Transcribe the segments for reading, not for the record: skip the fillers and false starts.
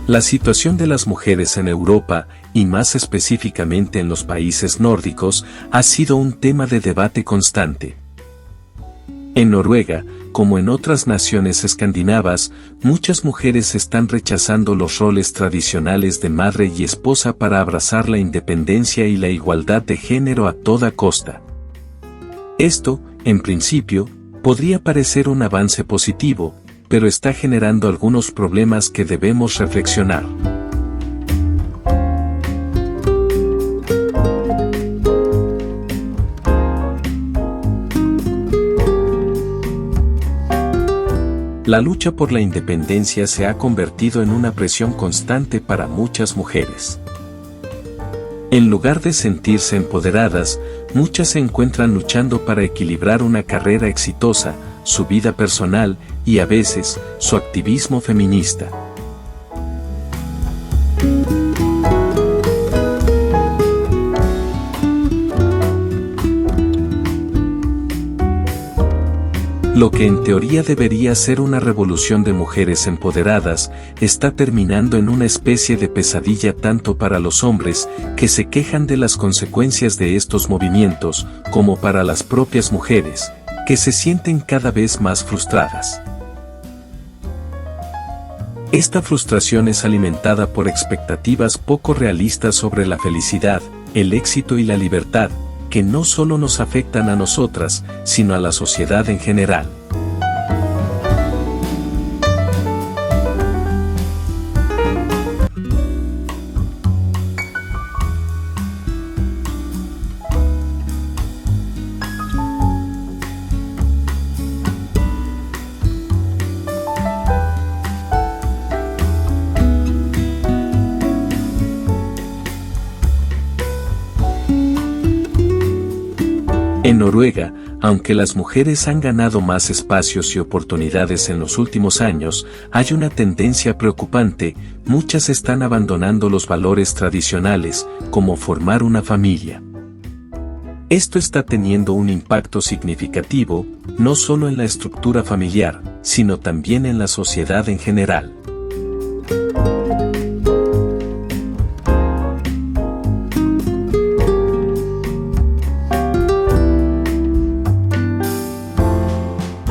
La situación de las mujeres en Europa, y más específicamente en los países nórdicos, ha sido un tema de debate constante. En Noruega, como en otras naciones escandinavas, muchas mujeres están rechazando los roles tradicionales de madre y esposa para abrazar la independencia y la igualdad de género a toda costa. Esto, en principio, podría parecer un avance positivo, pero está generando algunos problemas que debemos reflexionar. La lucha por la independencia se ha convertido en una presión constante para muchas mujeres. En lugar de sentirse empoderadas, muchas se encuentran luchando para equilibrar una carrera exitosa, su vida personal y a veces, su activismo feminista. Lo que en teoría debería ser una revolución de mujeres empoderadas, está terminando en una especie de pesadilla tanto para los hombres, que se quejan de las consecuencias de estos movimientos, como para las propias mujeres, que se sienten cada vez más frustradas. Esta frustración es alimentada por expectativas poco realistas sobre la felicidad, el éxito y la libertad, que no solo nos afectan a nosotras, sino a la sociedad en general. En Noruega, aunque las mujeres han ganado más espacios y oportunidades en los últimos años, hay una tendencia preocupante: muchas están abandonando los valores tradicionales, como formar una familia. Esto está teniendo un impacto significativo, no solo en la estructura familiar, sino también en la sociedad en general.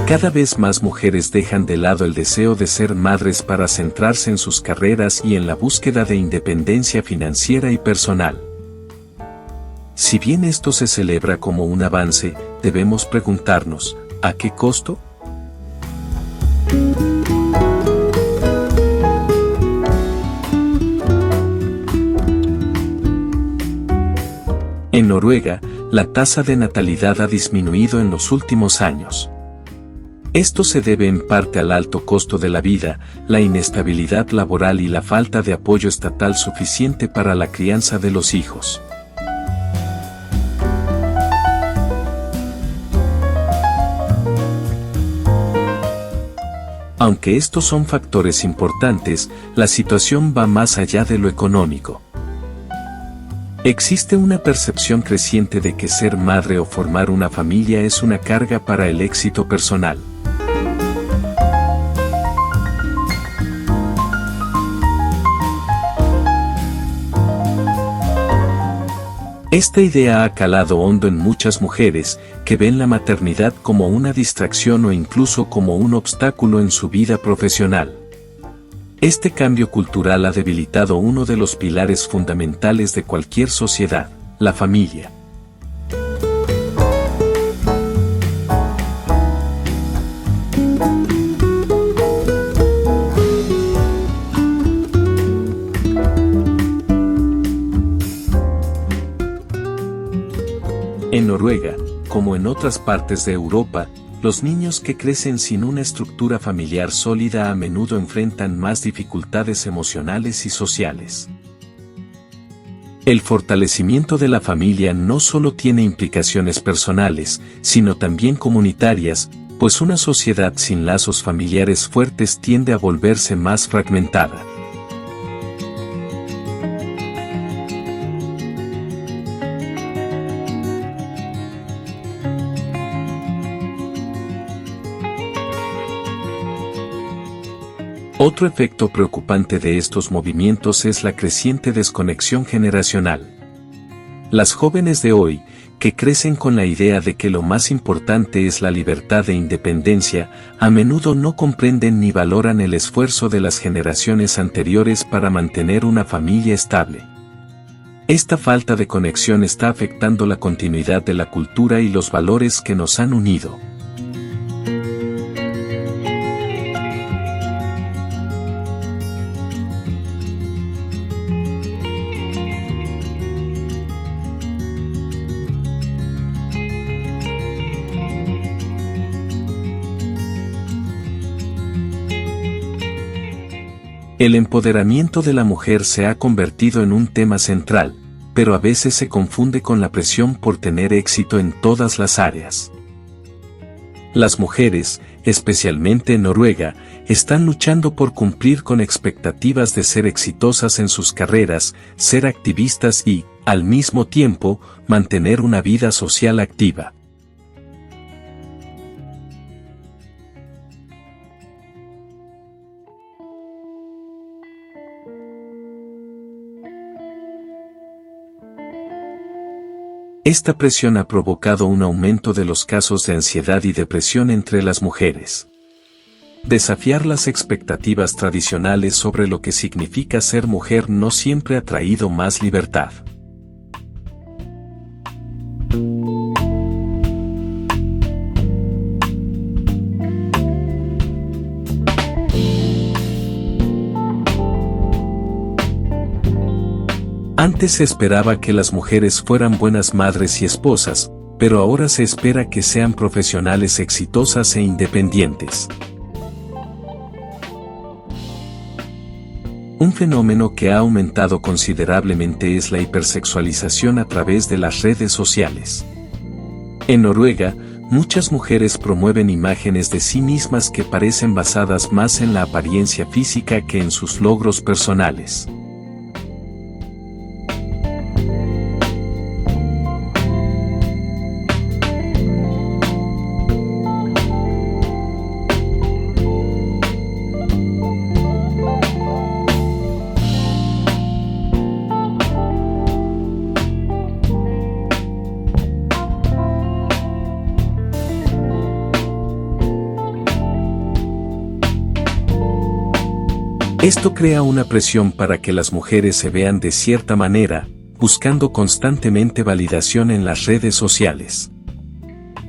Cada vez más mujeres dejan de lado el deseo de ser madres para centrarse en sus carreras y en la búsqueda de independencia financiera y personal. Si bien esto se celebra como un avance, debemos preguntarnos, ¿a qué costo? En Noruega, la tasa de natalidad ha disminuido en los últimos años. Esto se debe en parte al alto costo de la vida, la inestabilidad laboral y la falta de apoyo estatal suficiente para la crianza de los hijos. Aunque estos son factores importantes, la situación va más allá de lo económico. Existe una percepción creciente de que ser madre o formar una familia es una carga para el éxito personal. Esta idea ha calado hondo en muchas mujeres, que ven la maternidad como una distracción o incluso como un obstáculo en su vida profesional. Este cambio cultural ha debilitado uno de los pilares fundamentales de cualquier sociedad, la familia. En Noruega, como en otras partes de Europa, los niños que crecen sin una estructura familiar sólida a menudo enfrentan más dificultades emocionales y sociales. El fortalecimiento de la familia no solo tiene implicaciones personales, sino también comunitarias, pues una sociedad sin lazos familiares fuertes tiende a volverse más fragmentada. Otro efecto preocupante de estos movimientos es la creciente desconexión generacional. Las jóvenes de hoy, que crecen con la idea de que lo más importante es la libertad e independencia, a menudo no comprenden ni valoran el esfuerzo de las generaciones anteriores para mantener una familia estable. Esta falta de conexión está afectando la continuidad de la cultura y los valores que nos han unido. El empoderamiento de la mujer se ha convertido en un tema central, pero a veces se confunde con la presión por tener éxito en todas las áreas. Las mujeres, especialmente en Noruega, están luchando por cumplir con expectativas de ser exitosas en sus carreras, ser activistas y, al mismo tiempo, mantener una vida social activa. Esta presión ha provocado un aumento de los casos de ansiedad y depresión entre las mujeres. Desafiar las expectativas tradicionales sobre lo que significa ser mujer no siempre ha traído más libertad. Antes se esperaba que las mujeres fueran buenas madres y esposas, pero ahora se espera que sean profesionales exitosas e independientes. Un fenómeno que ha aumentado considerablemente es la hipersexualización a través de las redes sociales. En Noruega, muchas mujeres promueven imágenes de sí mismas que parecen basadas más en la apariencia física que en sus logros personales. Esto crea una presión para que las mujeres se vean de cierta manera, buscando constantemente validación en las redes sociales.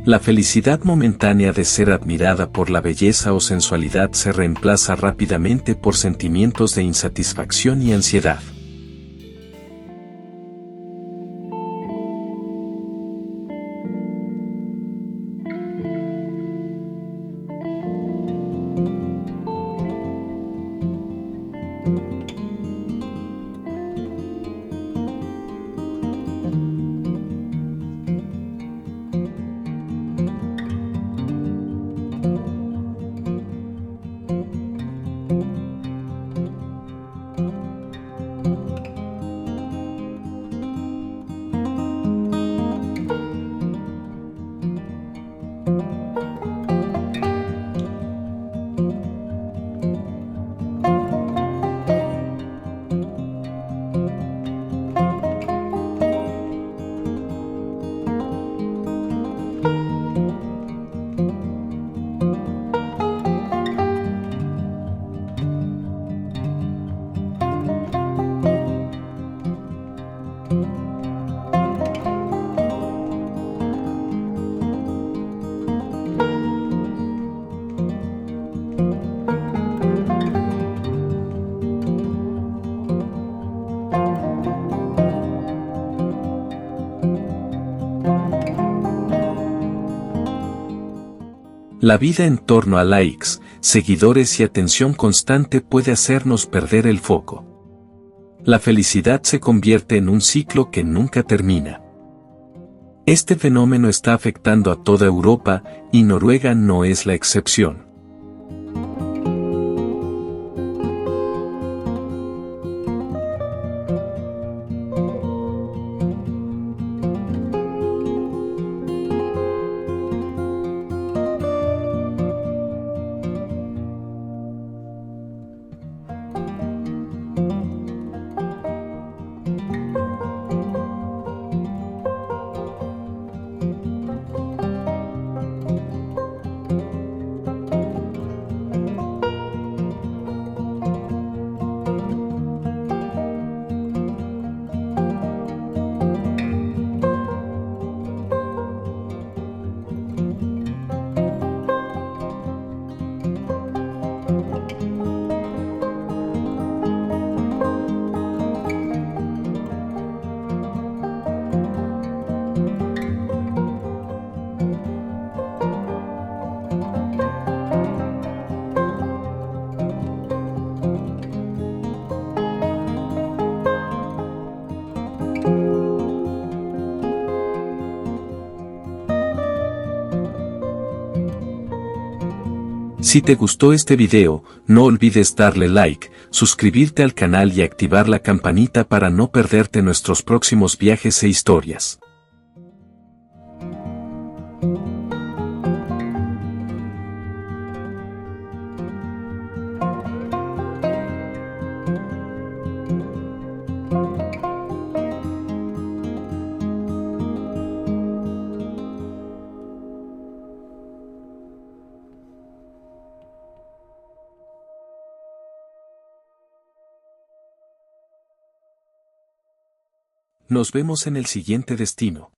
La felicidad momentánea de ser admirada por la belleza o sensualidad se reemplaza rápidamente por sentimientos de insatisfacción y ansiedad. La vida en torno a likes, seguidores y atención constante puede hacernos perder el foco. La felicidad se convierte en un ciclo que nunca termina. Este fenómeno está afectando a toda Europa, y Noruega no es la excepción. Si te gustó este video, no olvides darle like, suscribirte al canal y activar la campanita para no perderte nuestros próximos viajes e historias. Nos vemos en el siguiente destino.